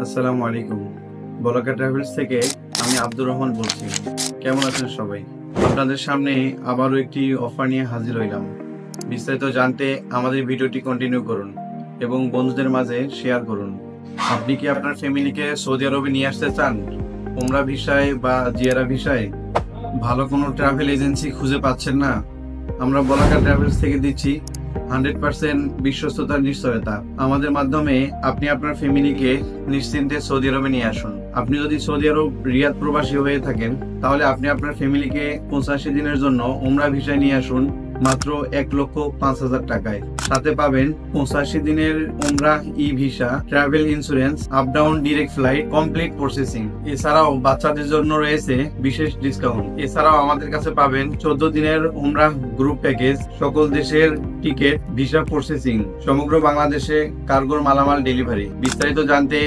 আসসালামু আলাইকুম। বলাকা ট্রাভেলস থেকে আমি আব্দুর রহমান বলছি। কেমন আছেন সবাই? আপনাদের সামনে আবারও একটি অফার নিয়ে হাজির হইলাম। বিস্তারিত জানতে আমাদের ভিডিওটি কন্টিনিউ করুন এবং বন্ধুদের মাঝে শেয়ার করুন। আপনি কি আপনার ফ্যামিলিকে সৌদি আরবে নিয়ে আসতে চান? উমরা ভিসায় বা জিয়ারা ভিসায়? ভালো কোনো ট্রাভেল এজেন্সি খুঁজে পাচ্ছেন না? আমরা বলাকা ট্রাভেলস থেকে দিচ্ছি 100% বিশ্বস্ততার নিশ্চয়তা। আমাদের মাধ্যমে আপনি আপনার ফ্যামিলিকে নিশ্চিন্তে সৌদি আরবে নিয়ে আসুন। আপনি যদি সৌদি আরব রিয়াদ প্রবাসী হয়ে থাকেন, তাহলে আপনি আপনার ফ্যামিলিকে 85 দিনের জন্য উমরা ভিসায় নিয়ে আসুন মাত্র 1,05,000 টাকায়। সাথে পাবেন 85 দিনের উমরা e visa, travel insurance, up down direct flight, complete processing. এছাড়াও বাচ্চাদের জন্য রয়েছে বিশেষ ডিসকাউন্ট। এছাড়াও আমাদের কাছে পাবেন 14 দিনের উমরা গ্রুপ প্যাকেজ, সকল দেশের টিকিট, ভিসা প্রসেসিং, সমগ্র বাংলাদেশে কার্গোর মালামাল ডেলিভারি। বিস্তারিত জানতে